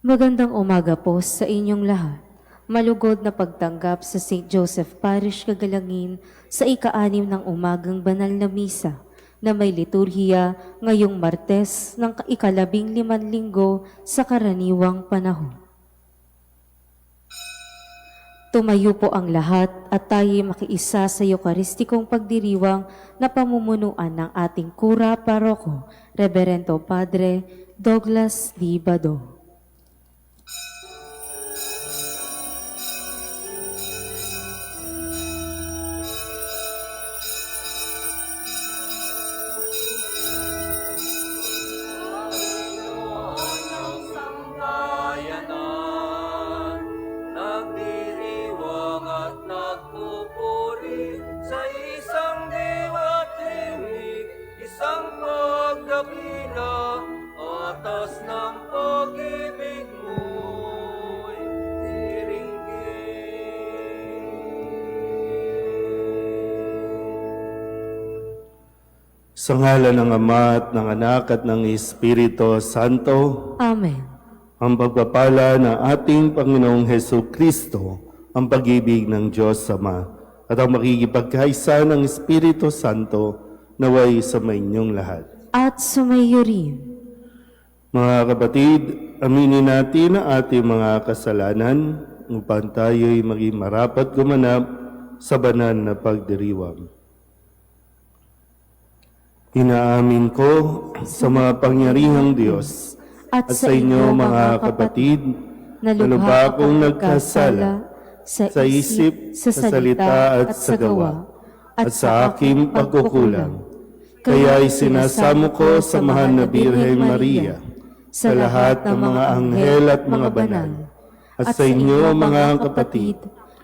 Magandang umaga po sa inyong lahat. Malugod na pagtanggap sa St. Joseph Parish Kagalangin sa ika-6 ng umagang banal na misa na may liturhiya ngayong Martes ng ika-15 linggo sa karaniwang panahon. Tumayo po ang lahat at tayo makiisa sa Eucharistikong pagdiriwang na pamumunuan ng ating Kura Paroko, Reverendo Padre Douglas D. Bado. Sa ngalan ng Ama at ng Anak at ng Espiritu Santo, Amen. ang pagpapala ng ating Panginoong Hesus Kristo, ang pag-ibig ng Diyos Ama, at ang makikipagkaisa ng Espiritu Santo naway sa inyong lahat. At sumayo rin. Mga kapatid, aminin natin ang ating mga kasalanan upang tayo'y maging marapat gumanap sa banal na pagdiriwang. Inaamin ko sa mga pangyarihang Diyos at sa inyo mga kapatid na lubha akong nagkasala sa isip, sa salita at sa gawa at sa aking pagkukulang. Kaya'y sinasamo ko sa mahal na Birhen Maria, sa lahat ng mga anghel at mga banal, at sa inyo mga kapatid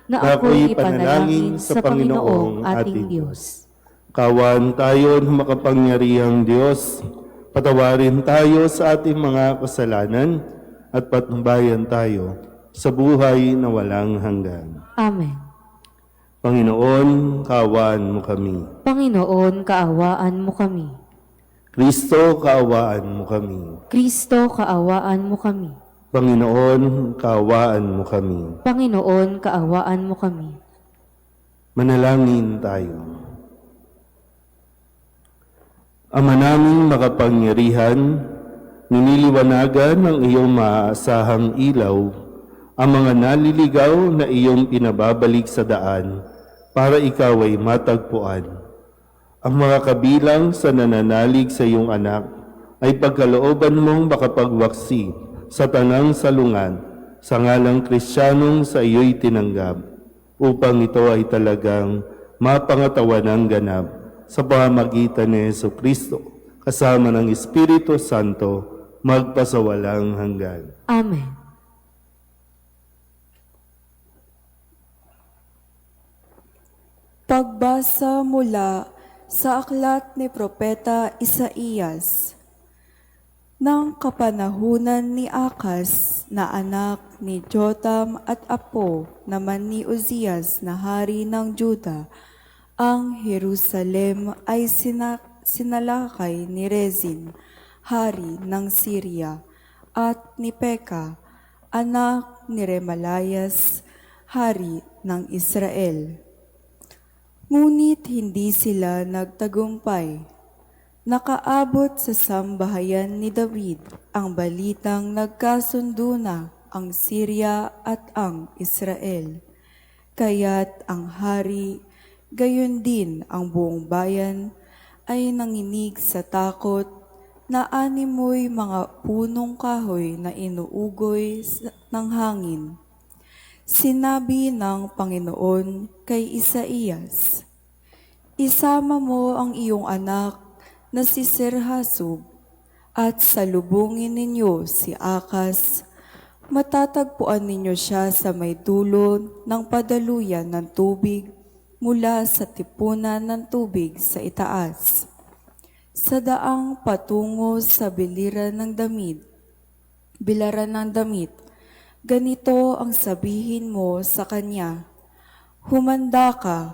na ako'y ipanalangin sa Panginoong ating Diyos. Kawan tayo ng makapangyarihang Diyos, patawarin tayo sa ating mga kasalanan at patnubayan tayo sa buhay na walang hanggan. Amen. Panginoon, kaawaan mo kami. Panginoon, kaawaan mo kami. Kristo, kaawaan mo kami. Kristo, kaawaan mo kami. Panginoon, kaawaan mo kami. Panginoon, kaawaan mo kami. Manalangin tayo. Ama naming makapangyarihan, niniliwanagan ng iyong maaasahang ilaw ang mga naliligaw na iyong pinababalik sa daan para ikaw ay matagpuan. Ang mga kabilang sa nananalig sa iyong anak ay pagkalooban mong makapagwaksi sa tanang salungan sa ngalang Kristiyanong sa iyo'y tinanggap upang ito ay talagang mapangatawan ng ganap sa pamamagitan ni Jesucristo, kasama ng Espiritu Santo, magpasawalang hanggan. Amen. Pagbasa mula sa aklat ni Propeta Isaías. Nang kapanahunan ni Akas na anak ni Jotam at apo naman ni Uzias na hari ng Juda, ang Jerusalem ay sinalakay ni Rezin, hari ng Syria, at ni Peka, anak ni Remalayas, hari ng Israel. Ngunit hindi sila nagtagumpay. Nakaabot sa sambahayan ni David ang balitang nagkasundo na ang Syria at ang Israel. Kaya't ang hari, gayon din ang buong bayan, ay nanginig sa takot na animoy mga punong kahoy na inuugoy ng hangin. Sinabi ng Panginoon kay Isaías, "Isama mo ang iyong anak na si Serhasub at salubungin ninyo si Akas. Matatagpuan ninyo siya sa may dulo ng padaluyan ng tubig mula sa tipunan ng tubig sa itaas, sa daang patungo sa bilaran ng damit. Ganito ang sabihin mo sa kanya, humanda ka,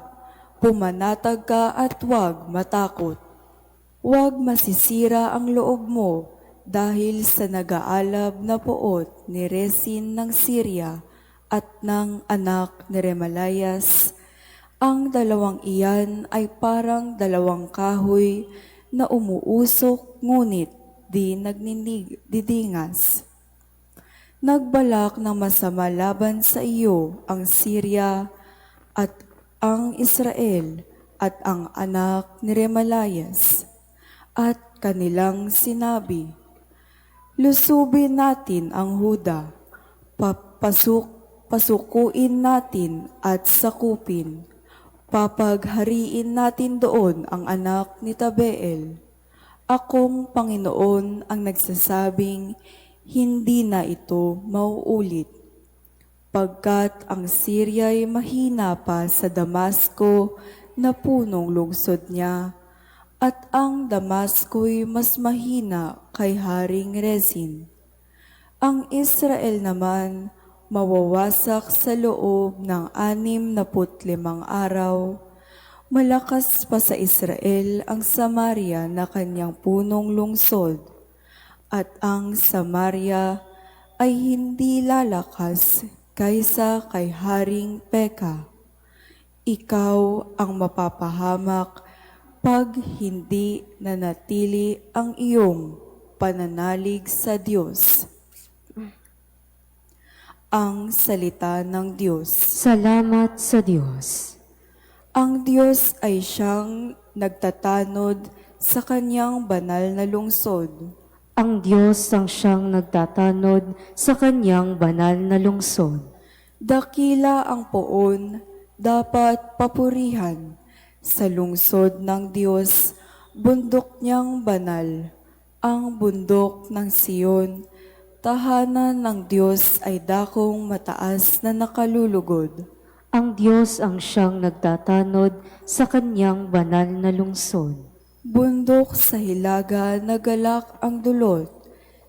pumanatag ka at huwag matakot. Huwag masisira ang loob mo dahil sa nag-aalab na puot ni Rezin ng Syria at ng anak ni Remalayas. Ang dalawang iyan ay parang dalawang kahoy na umuusok ngunit di nagdidingas. Nagbalak ng masama laban sa iyo ang Syria at ang Israel at ang anak ni Remalayas. At kanilang sinabi, lusubin natin ang Huda, pasukuin natin at sakupin. Papaghariin natin doon ang anak ni Tabeel. Akong Panginoon ang nagsasabing, hindi na ito mauulit. Pagkat ang Syria'y mahina pa sa Damasco na punong lungsod niya, at ang Damasco'y mas mahina kay Haring Rezin. Ang Israel naman mawawasak sa loob ng 65 araw. Malakas pa sa Israel ang Samaria na kanyang punong lungsod, at ang Samaria ay hindi lalakas kaysa kay Haring Peka. Ikaw ang mapapahamak pag hindi nanatili ang iyong pananalig sa Diyos. Ang salita ng Diyos. Salamat sa Diyos. Ang Diyos ay siyang nagtatanod sa kanyang banal na lungsod. Ang Diyos ang siyang nagtatanod sa kanyang banal na lungsod. Dakila ang poon, dapat papurihan. Sa lungsod ng Diyos, bundok niyang banal. Ang bundok ng Siyon, tahanan ng Diyos ay dakong mataas na nakalulugod. Ang Diyos ang siyang nagtatanod sa kanyang banal na lungsod. Bundok sa hilaga nagalak ang dulot,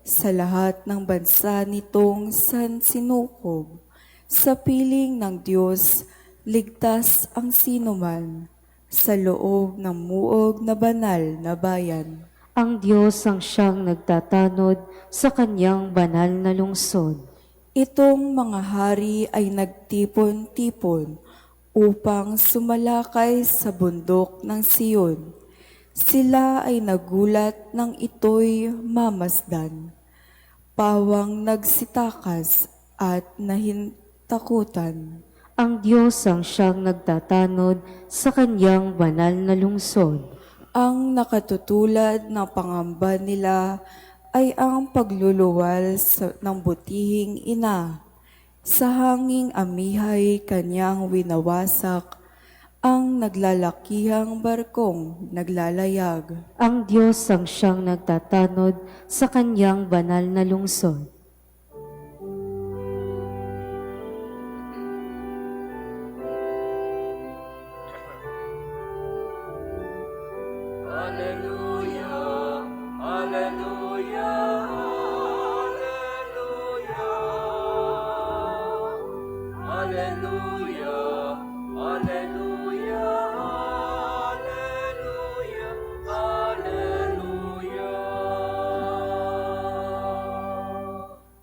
sa lahat ng bansa nitong sinukob. Sa piling ng Diyos, ligtas ang sinuman, sa loob ng muog na banal na bayan. Ang Diyos ang siyang nagtatanod sa kanyang banal na lungsod. Itong mga hari ay nagtipon-tipon upang sumalakay sa bundok ng Siyon. Sila ay nagulat nang ito'y mamasdan. Pawang nagsitakas at nahintakutan. Ang Diyos ang siyang nagtatanod sa kanyang banal na lungsod. Ang nakatutulad ng pangamba nila ay ang pagluluwal ng butihing ina. Sa hanging amihay kanyang winawasak, ang naglalakihang barkong naglalayag. Ang Diyos ang siyang nagtatanod sa kanyang banal na lungsod.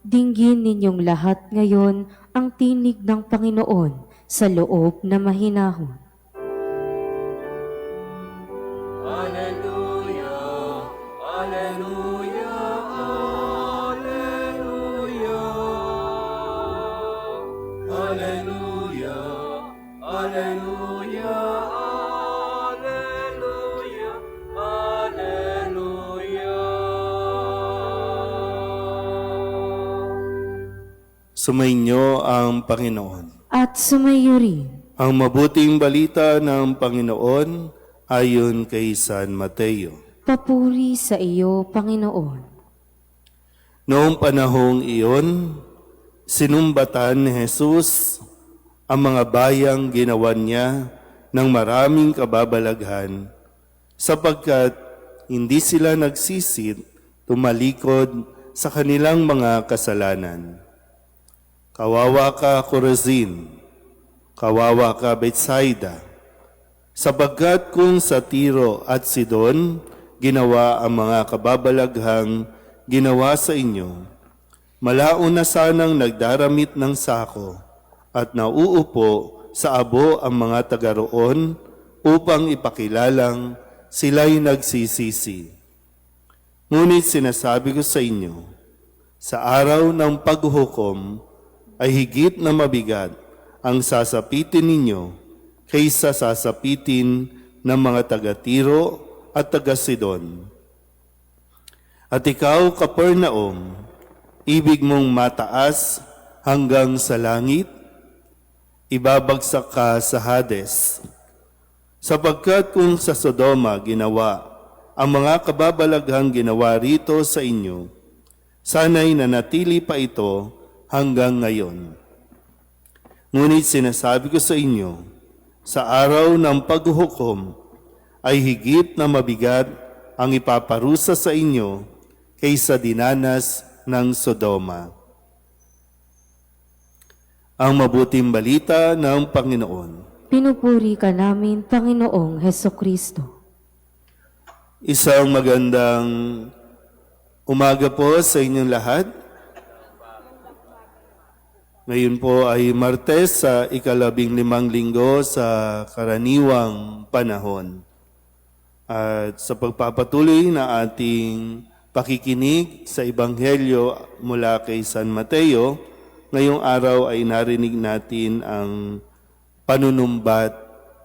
Dinggin ninyong lahat ngayon ang tinig ng Panginoon sa loob na mahinahon. Alleluia, Alleluia, Alleluia. Alleluia, Alleluia, Alleluia, Alleluia. Sumainyo ang Panginoon. At sumayo rin Ang mabuting balita ng Panginoon ayon kay San Mateo. papuri sa iyo, Panginoon. Noong panahong iyon, sinumbatan ni Jesus ang mga bayang ginawa niya ng maraming kababalaghan sapagkat hindi sila nagsisit tumalikod sa kanilang mga kasalanan. Kawawa ka, Chorazin! Kawawa ka, Bethsaida! Sapagkat kung sa Tiro at Sidon ginawa ang mga kababalaghang ginawa sa inyo. Malaon na sanang nagdaramit ng sako at nauupo sa abo ang mga taga roon upang ipakilalang sila'y nagsisisi. Ngunit sinasabi ko sa inyo, sa araw ng paghuhukom ay higit na mabigat ang sasapitin ninyo kaysa sasapitin ng mga taga-Tiro at taga-Sidon. At ikaw, Capernaum, ibig mong mataas hanggang sa langit, ibabagsak ka sa Hades. Sapagkat kung sa Sodoma ginawa ang mga kababalaghang ginawa rito sa inyo, sana'y nanatili pa ito hanggang ngayon. Ngunit sinasabi ko sa inyo, sa araw ng paghuhukom ay higit na mabigat ang ipaparusa sa inyo kaysa dinanas ng Sodoma. Ang mabuting balita ng Panginoon. Pinupuri ka namin, Panginoong Hesukristo. Isang magandang umaga po sa inyong lahat. Ngayon po ay Martes sa 15 linggo sa karaniwang panahon. At sa pagpapatuloy na ating pakikinig sa Ebanghelyo mula kay San Mateo, ngayong araw ay narinig natin ang panunumbat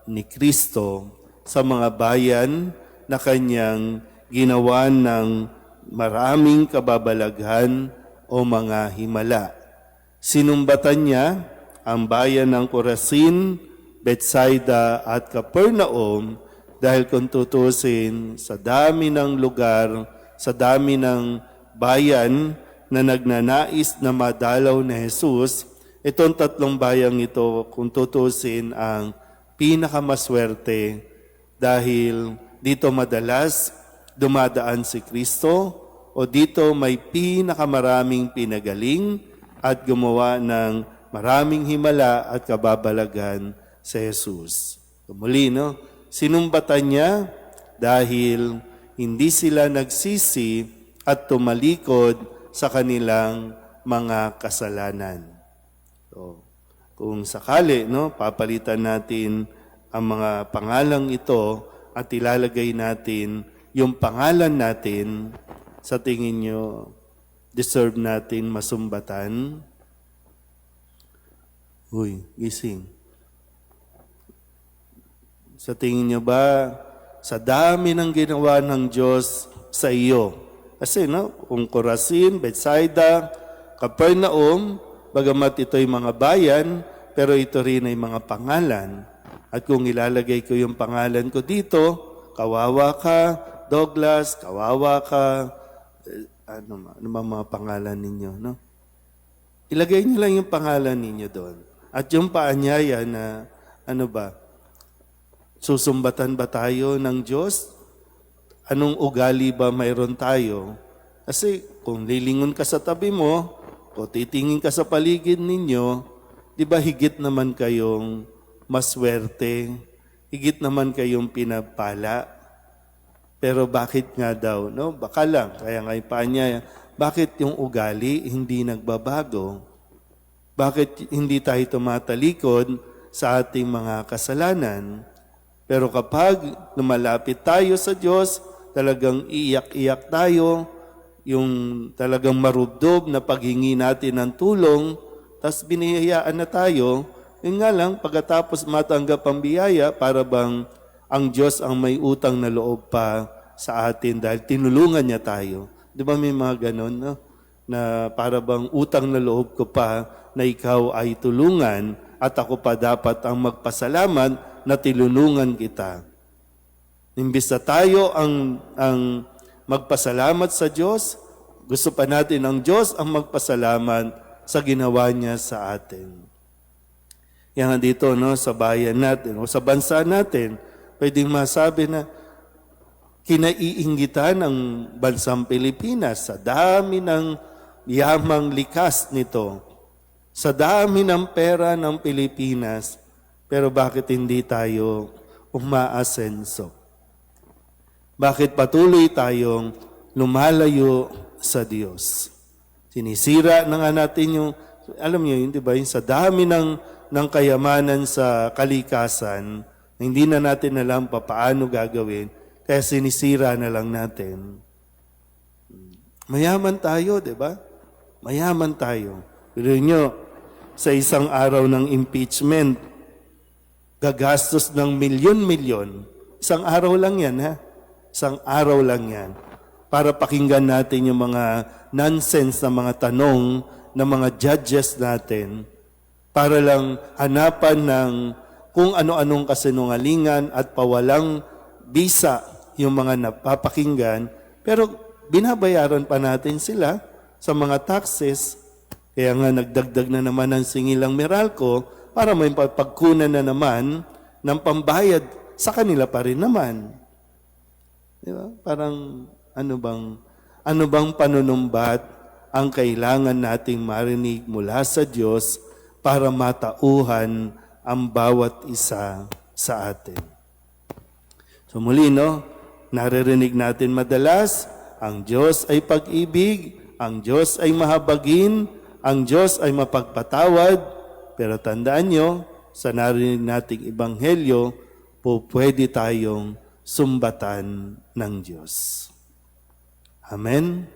ni Kristo sa mga bayan na kanyang ginawa ng maraming kababalaghan o mga himala. Sinumbatan niya ang bayan ng Corazin, Bethsaida at Capernaum dahil kung tutusin sa dami ng lugar, sa dami ng bayan na nagnanais na madalaw ni Jesus, itong tatlong bayang ito kung tutusin ang pinakamaswerte dahil dito madalas dumadaan si Kristo o dito may pinakamaraming pinagaling at gumawa ng maraming himala at kababalagan sa Jesus. Muli, no? Sinumbatan niya dahil hindi sila nagsisi at tumalikod sa kanilang mga kasalanan. So, kung sakali, no, papalitan natin ang mga pangalang ito at ilalagay natin yung pangalan natin, sa tingin nyo, deserve natin masumbatan? Uy, gising. Sa tingin nyo ba, sa dami ng ginawa ng Diyos sa iyo? Kasi no, kung Corazin, Bethsaida, Capernaum, bagamat ito'y mga bayan, pero ito rin ay mga pangalan. At kung ilalagay ko yung pangalan ko dito, kawawa ka, Douglas, kawawa ka, ano mga pangalan ninyo, no? Ilagay niyo lang yung pangalan ninyo doon. At yung paanyaya na, susumbatan ba tayo ng Diyos? Anong ugali ba mayroon tayo? Kasi kung lilingon ka sa tabi mo, o titingin ka sa paligid ninyo, di ba higit naman kayong maswerte, higit naman kayong pinapala. Pero bakit nga daw? No? Baka lang, kaya nga pa niya, bakit yung ugali hindi nagbabago? Bakit hindi tayo tumatalikod sa ating mga kasalanan? Pero kapag lumalapit tayo sa Diyos, talagang iyak-iyak tayo, yung talagang marubdob na paghingi natin ng tulong, tas binihayaan na tayo, yun nga lang, pagkatapos matanggap ang biyaya, para bang ang Diyos ang may utang na loob pa sa atin dahil tinulungan niya tayo. Di ba may mga ganon, no? Na para bang utang na loob ko pa na ikaw ay tulungan at ako pa dapat ang magpasalamat na tinulungan kita. Imbis na tayo ang magpasalamat sa Diyos, gusto pa natin ang Diyos ang magpasalamat sa ginawa niya sa atin. Yan dito, no, sa bayan natin o sa bansa natin, pwedeng masabi na kinaiinggitan ng bansang Pilipinas sa dami ng yamang likas nito, sa dami ng pera ng Pilipinas, pero bakit hindi tayo umaasenso? Bakit patuloy tayong lumalayo sa Diyos. Sinisira na nga natin yung, alam niyo yun, di ba, yung sa dami ng kayamanan sa kalikasan, hindi na natin alam paano gagawin, kaya sinisira na lang natin. Mayaman tayo, di ba? Mayaman tayo. Pero nyo, sa isang araw ng impeachment, gagastos ng milyon-milyon. Isang araw lang yan, ha? Isang araw lang yan. Para pakinggan natin yung mga nonsense na mga tanong ng mga judges natin, para lang hanapan ng kung ano-anong kasinungalingan at pawalang bisa yung mga napapakinggan, pero binabayaran pa natin sila sa mga taxes. Kaya nga nagdagdag na naman ng singilang Meralco para may pagkunan na naman ng pambayad sa kanila pa rin naman. Di ba? Parang ano bang panunumbat ang kailangan nating marinig mula sa Diyos para matauhan ang bawat isa sa atin. So muli, naririnig natin madalas, ang Diyos ay pag-ibig, ang Diyos ay mahabagin, ang Diyos ay mapagpatawad. Pero tandaan nyo, sa narinig nating ebanghelyo, pwede tayong sumbatan ng Diyos. Amen?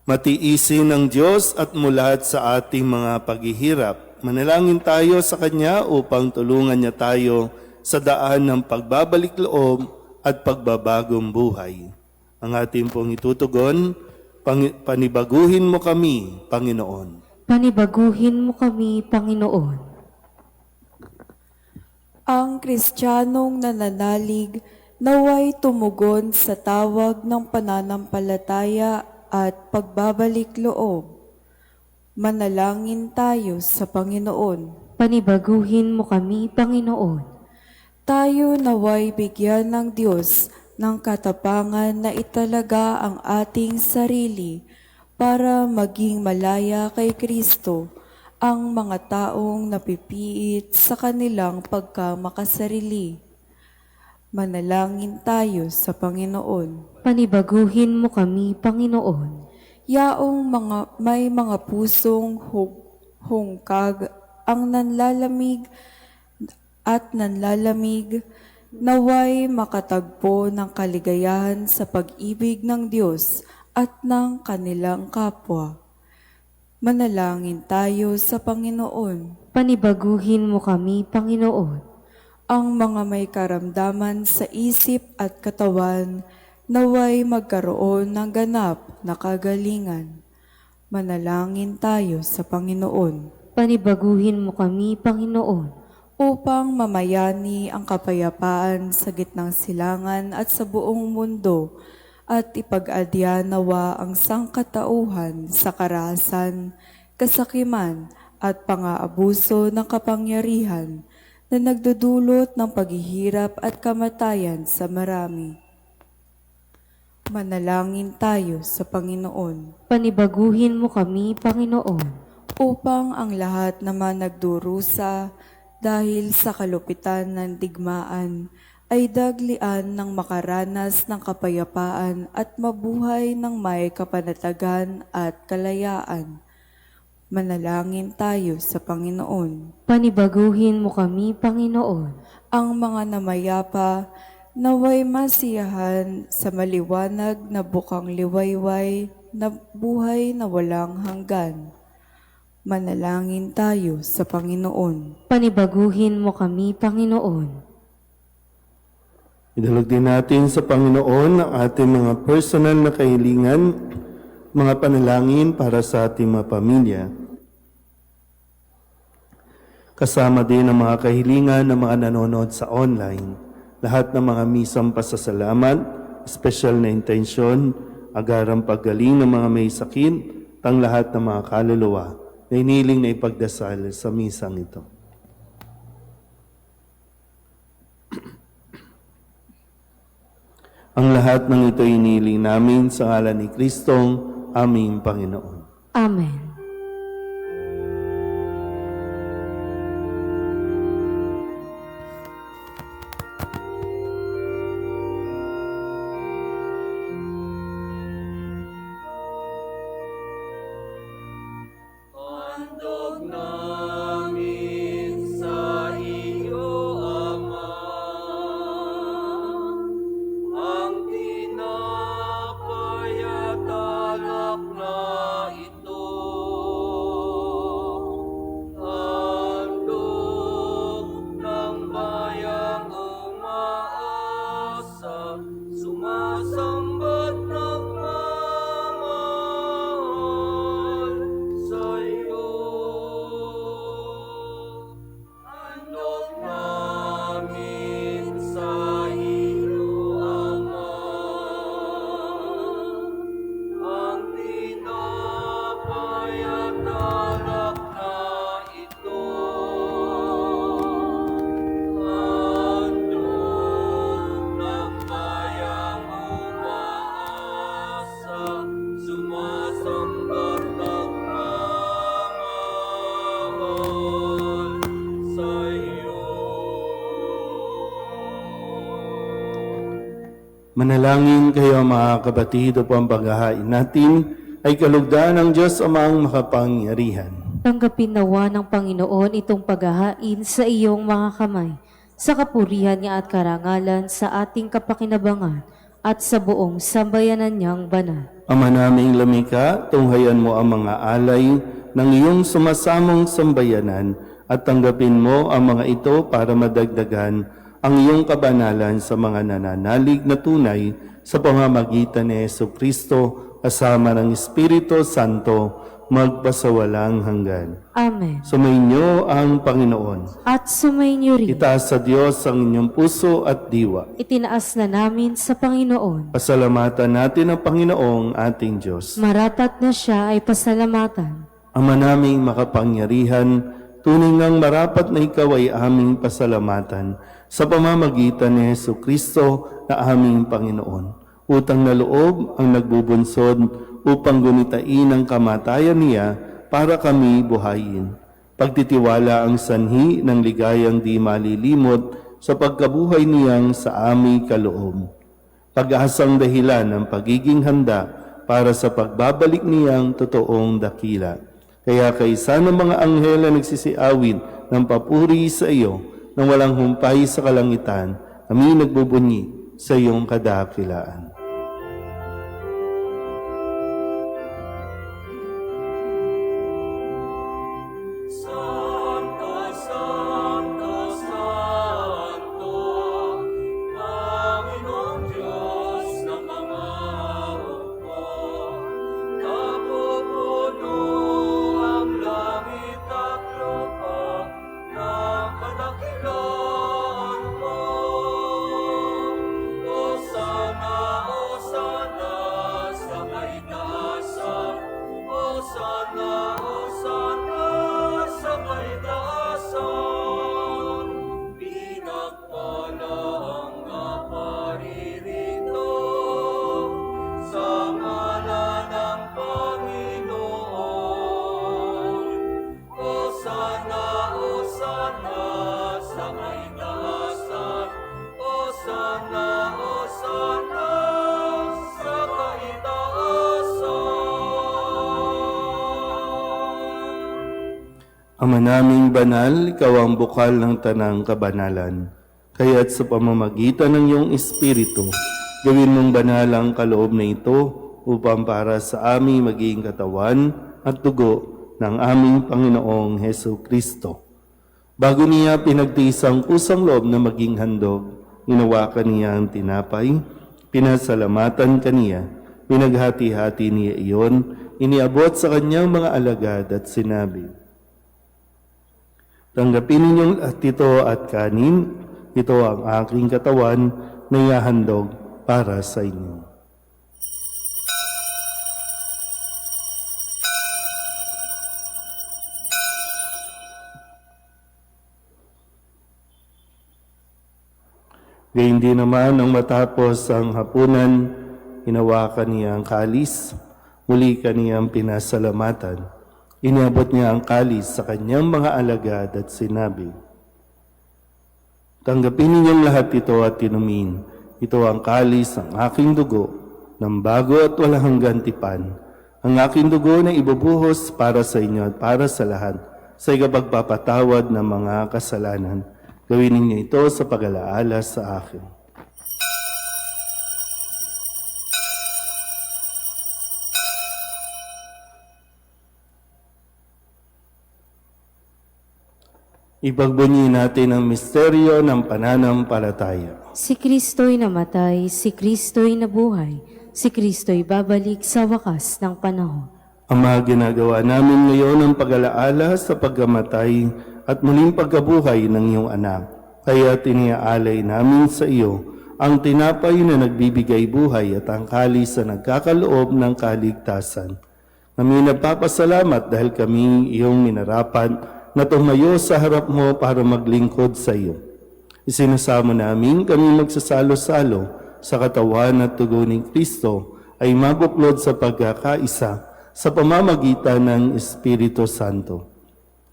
Matiisin ng Diyos at mulat sa ating mga paghihirap. Manalangin tayo sa Kanya upang tulungan niya tayo sa daan ng pagbabalik loob at pagbabagong buhay. Ang ating pong itutugon, panibaguhin mo kami, Panginoon. Panibaguhin mo kami, Panginoon. Ang Kristiyanong nananalig naway tumugon sa tawag ng pananampalataya at pagbabalik loob. Manalangin tayo sa Panginoon. Panibaguhin mo kami, Panginoon. Tayo naway bigyan ng Diyos ng katapangan na italaga ang ating sarili para maging malaya kay Kristo ang mga taong napipiit sa kanilang pagkamakasarili. Manalangin tayo sa Panginoon. Panibaguhin mo kami, Panginoon. Yaong may mga pusong hungkag ang nanlalamig at nanlalamig, naway makatagpo ng kaligayahan sa pag-ibig ng Diyos at ng kanilang kapwa. Manalangin tayo sa Panginoon. Panibaguhin mo kami, Panginoon. Ang mga may karamdaman sa isip at katawan, naway magkaroon ng ganap na kagalingan. Manalangin tayo sa Panginoon. Panibaguhin mo kami, Panginoon. Upang mamayani ang kapayapaan sa gitnang silangan at sa buong mundo, at ipag-adya nawa ang sangkatauhan sa karahasan, kasakiman at pang-aabuso ng kapangyarihan na nagdudulot ng paghihirap at kamatayan sa marami. Manalangin tayo sa Panginoon. Panibaguhin mo kami, Panginoon. Upang ang lahat naman nagdurusa dahil sa kalupitan ng digmaan ay daglian ng makaranas ng kapayapaan at mabuhay ng may kapanatagan at kalayaan. Manalangin tayo sa Panginoon. Panibaguhin mo kami, Panginoon. Ang mga namayapa naway masiyahan sa maliwanag na bukang liwayway na buhay na walang hanggan. Manalangin tayo sa Panginoon. Panibaguhin mo kami, Panginoon. Idalog din natin sa Panginoon ang ating mga personal na kahilingan, mga panalangin para sa ating mga pamilya. Kasama din ang mga kahilingan ng mga nanonood sa online. Lahat ng mga misang pasasalamat, special na intensyon, agarang paggaling ng mga may sakit, tang lahat ng mga kaluluwa na iniling na ipagdasal sa misang ito. Ang lahat ng ito iniling namin sa ngalan ni Kristong aming Panginoon. Amen. Manalangin kayo mga kapatid upang paghahain natin ay kalugdan ng Diyos Amang makapangyarihan. Tanggapin nawa ng Panginoon itong paghahain sa iyong mga kamay, sa kapurihan niya at karangalan sa ating kapakinabangan at sa buong sambayanan niyang banal. Ama naming lamika, tunghayan mo ang mga alay ng iyong sumasamong sambayanan at tanggapin mo ang mga ito para madagdagan ang iyong kabanalan sa mga nananalig na tunay sa pamamagitan ni Jesucristo kasama ng Espiritu Santo magpasawalang hanggan. Amen. Sumainyo ang Panginoon. At sumainyo rin. Itaas sa Diyos ang inyong puso at diwa. Itinaas na namin sa Panginoon. Pasalamatan natin ang Panginoong ating Diyos. Marapat na siya ay pasalamatan. Ama naming makapangyarihan, tunay ngang marapat na ikaw ay aming pasalamatan sa pamamagitan ni Jesucristo na aming Panginoon. Utang na loob ang nagbubunsod upang gunitain ang kamatayan niya para kami buhayin. Pagtitiwala ang sanhi ng ligayang di malilimot sa pagkabuhay niyang sa aming kaloob. Pag-asang dahilan ng pagiging handa para sa pagbabalik niyang totoong dakila. Kaya kaysa ng mga anghel na nagsisiawit ng papuri sa iyo nang walang humpay sa kalangitan, kami nagbubunyi sa iyong kadakilaan. Santo, Santo, Santo, Panginoong Diyos ng mga hukbo. Napupuno ang langit at lupa ng kadakilaan mo. Hosana, Hosana sa kaitaasan. Hosana, Hosana sa kaitaasan. Pinagpala ang naparirito sa ngalan ng Panginoon. Hosana, Hosana sa kaitaasan. Hosana, Hosana sa kaitaasan. Ama naming banal, ikaw ang bukal ng tanang kabanalan. Kaya't sa pamamagitan ng iyong Espiritu, gawin mong banal ang kaloob na ito upang para sa aming maging katawan at dugo ng aming Panginoong Heso Kristo. Bago niya pinagtiis ang kusang loob na maging handog, ginawakan niya ang tinapay, pinasalamatan kaniya, pinaghati-hati niya iyon, iniabot sa kanyang mga alagad at sinabi, tanggapin ninyong lahat ito at kanin, ito ang aking katawan na ihahandog para sa inyo. Gayun din naman nang matapos ang hapunan, hinawakan niya ang kalis, muli kaniyang pinasalamatan. Iniabot niya ang kalis sa kanyang mga alagad at sinabi, tanggapin ninyong lahat ito at inumin. Ito ang kalis ng aking dugo, ng bago at walang hanggang tipan. Ang aking dugo na ibubuhos para sa inyo at para sa lahat, sa ikapagpapatawad ng mga kasalanan. Gawin ninyo ito sa pag-alaala sa akin. Ipagbunyi natin ang misteryo ng pananampalataya. Si Kristo'y namatay, si Kristo'y nabuhay, si Kristo'y babalik sa wakas ng panahon. Ama, ginagawa namin ngayon ang pag-alaala sa pagkamatay at muling pagkabuhay ng iyong anak. Kaya tiniaalay namin sa iyo ang tinapay na nagbibigay buhay at ang kalis na nagkakaloob ng kaligtasan. Kami nagpapasalamat dahil kami iyong minarapat na tumayo sa harap mo para maglingkod sa iyo. Isinasamo namin kami magsasalo-salo sa katawan at dugo ni Kristo ay mabuklod sa pagkakaisa sa pamamagitan ng Espiritu Santo.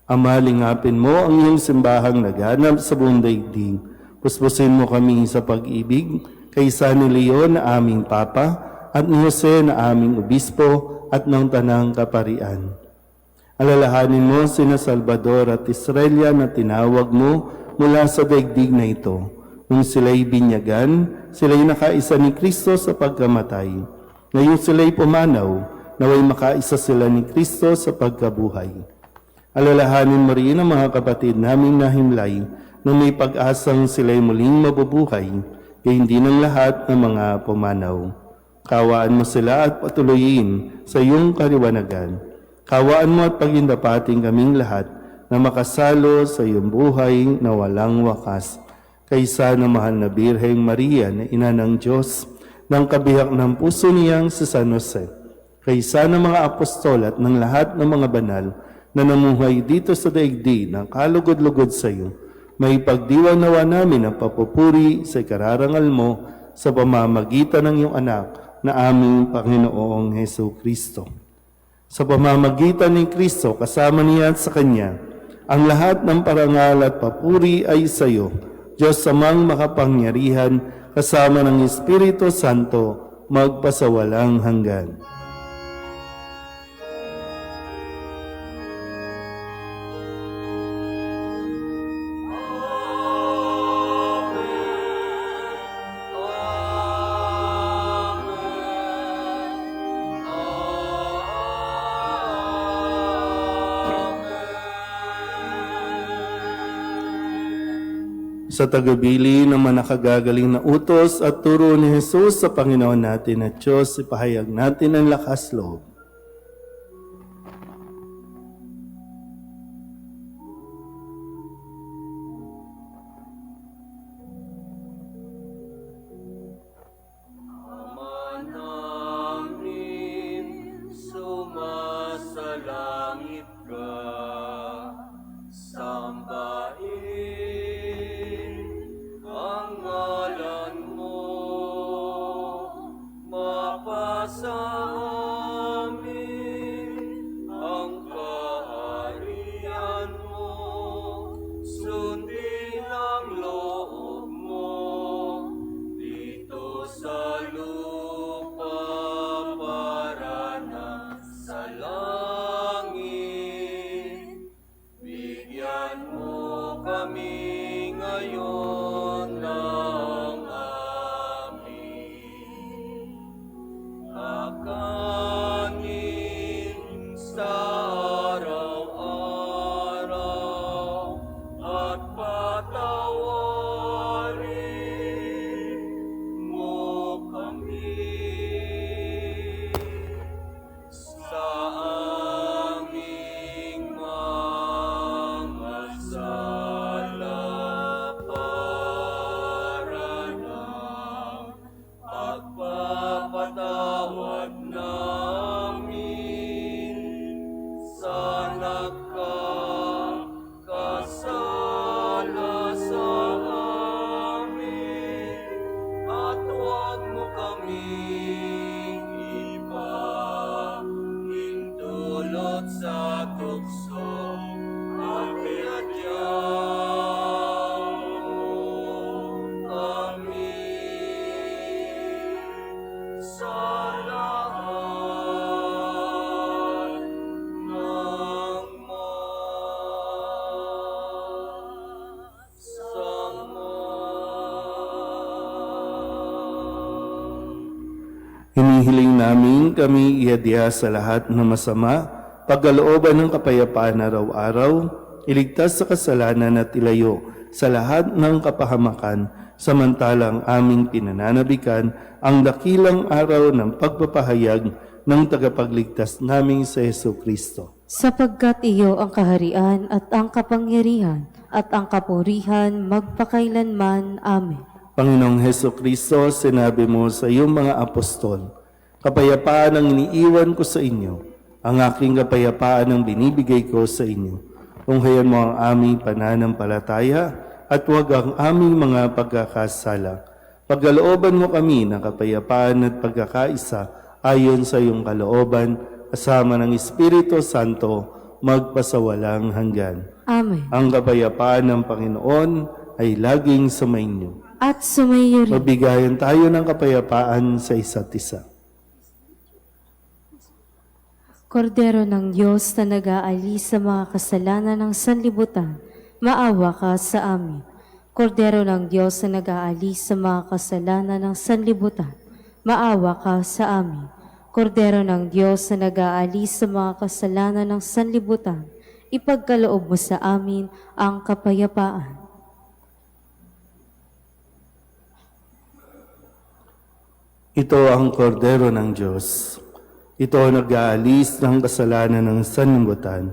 Ama, lingapin mo ang iyong simbahang naghanap sa buong daigdig. Puspusin mo kami sa pag-ibig, kay San Leon na aming Papa, at ni Jose na aming Obispo, at ng Tanang Kaparian. Alalahanin mo sina Salvador at Israelia na tinawag mo mula sa daigdig na ito. Nung sila'y binyagan, sila'y nakaisa ni Kristo sa pagkamatay. Ngayon sila'y pumanaw, naway makaisa sila ni Kristo sa pagkabuhay. Alalahanin mo rin ang mga kapatid naming nahimlay na may pag-asang sila'y muling mabubuhay, kaya hindi ng lahat ng mga pumanaw. Kawaan mo sila at patuloyin sa iyong kaliwanagan. Kawaan mo at pagindapating kaming lahat na makasalo sa iyong buhay na walang wakas. Kaysa na mahal na Birheng Maria na Ina ng Diyos, ng kabihak ng puso niyang si San Jose. Kaysa na mga apostol at ng lahat ng mga banal na namuhay dito sa daigdig ng kalugod-lugod sa iyo, may pagdiwang nawa namin ang papupuri sa ikararangal mo sa pamamagitan ng iyong anak na aming Panginoong Hesu Kristo. Sa pamamagitan ni Kristo, kasama niya at sa Kanya, ang lahat ng parangal at papuri ay sa iyo, Diyos Amang makapangyarihan, kasama ng Espiritu Santo, magpasawalang hanggan. Sa tagabili ng manakagagaling na utos at turo ni Jesus sa Panginoon natin at Diyos, ipahayag natin ang lakas loob. Ama namin, sumasalangit ka, sambahin ang ngalan mo, mapasa amin ang kaharian mo, sundin ang loob mo, dito sa lupa para na sa langit. Bigyan mo kami ngayon ng aming kakanin sa araw-araw at patawarin mo kami sa aming mga sala para ng pagpapatawad namin sa nagkakasala sa amin, at huwag mo kaming ipahintulot sa tukso, at iadyaw mo kami sa lahat ng masama. Hinihiling namin kami iadya sa lahat ng masama, pagkalooban ng kapayapaan araw-araw, iligtas sa kasalanan at ilayo sa lahat ng kapahamakan, samantalang aming pinananabikan ang dakilang araw ng pagpapahayag ng tagapagligtas naming sa Hesu Kristo. Sapagkat iyo ang kaharian at ang kapangyarihan at ang kapurihan magpakailanman. Amen. Panginoong Hesu Kristo, sinabi mo sa iyong mga apostol, kapayapaan ang iniiwan ko sa inyo, ang aking kapayapaan ang binibigay ko sa inyo. Tunghayan mo ang aming pananampalataya at huwag ang aming mga pagkakasala. Pagkalooban mo kami ng kapayapaan at pagkakaisa ayon sa iyong kalooban, kasama ng Espiritu Santo, magpasawalang hanggan. Amen. Ang kapayapaan ng Panginoon ay laging sumainyo. at sumayo rin. Mabigayan tayo ng kapayapaan sa isa't isa. Kordero ng Diyos na nag-aalis sa mga kasalanan ng sanlibutan, maawa ka sa amin. Kordero ng Diyos na nag-aalis sa mga kasalanan ng sanlibutan, maawa ka sa amin. Kordero ng Diyos na nag-aalis sa mga kasalanan ng sanlibutan, ipagkaloob mo sa amin ang kapayapaan. Ito ang kordero ng Diyos. Ito ang nag-aalis ng kasalanan ng sanlibutan.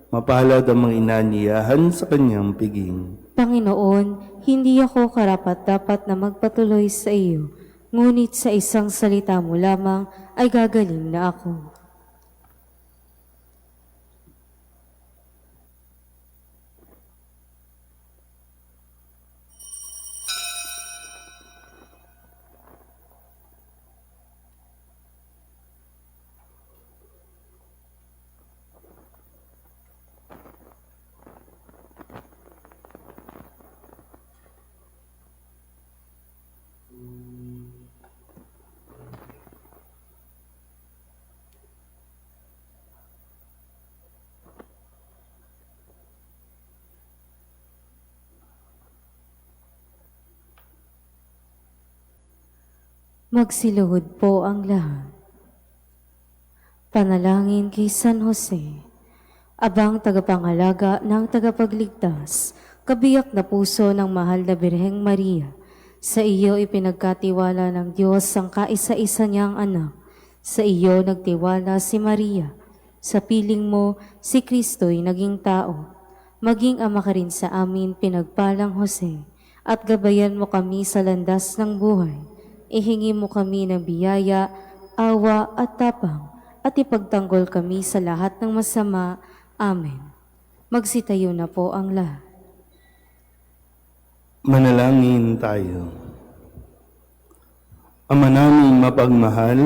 Mapalad ang mga inanyayahan sa kanyang piging. Panginoon, hindi ako karapat-dapat na magpatuloy sa iyo, ngunit sa isang salita mo lamang ay gagaling na ako. Magsiluhod po ang lahat. Panalangin kay San Jose, abang tagapangalaga ng tagapagligtas, kabiyak na puso ng mahal na Birheng Maria. Sa iyo ipinagkatiwala ng Diyos ang kaisa-isa niyang anak. Sa iyo nagtiwala si Maria. Sa piling mo, si Kristo'y naging tao. Maging ama ka rin sa amin, pinagpalang Jose, at gabayan mo kami sa landas ng buhay. Ihingi mo kami ng biyaya, awa at tapang, at ipagtanggol kami sa lahat ng masama. Amen. Magsitayo na po ang lahat. Manalangin tayo. Ama naming mapagmahal,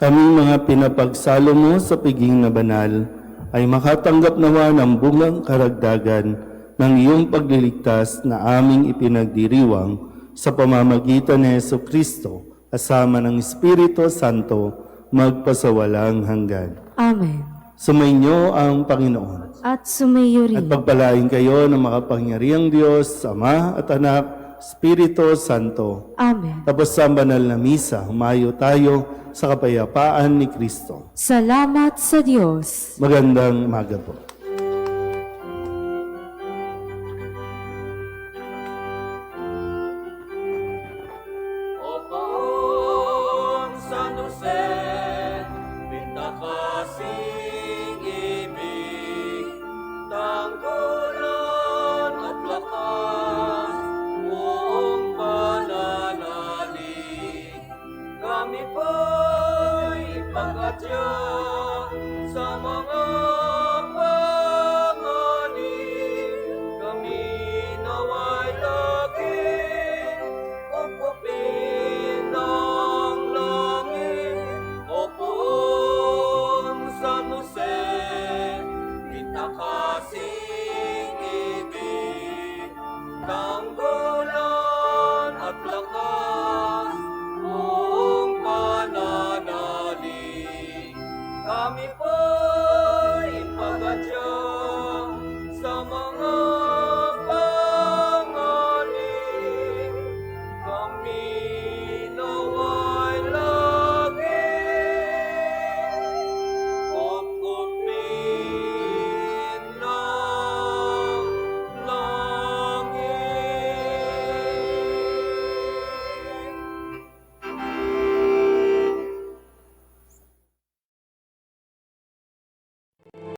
kami mga pinapagsalo mo sa piging na banal, ay makatanggap nawa ng bungang karagdagan ng iyong pagliligtas na aming ipinagdiriwang sa pamamagitan ni Jesucristo, kasama ng Espiritu Santo, magpasawalang hanggan. Amen. Sumainyo ang Panginoon. At sumayo At rin. pagpalain kayo ng makapangyarihang Diyos, Ama at Anak, Espiritu Santo. Amen. Tapos sa banal na misa, humayo tayo sa kapayapaan ni Kristo. Salamat sa Diyos. Magandang umaga po. O Poong San Jose, pintakasing ibig, tanggulan at lakas, buong pananalig. Kami po'y ipagkatya sa mga panganib. Kami naway laging upupin ng langit. O Poong San Jose, pintakasing ibig, tanggol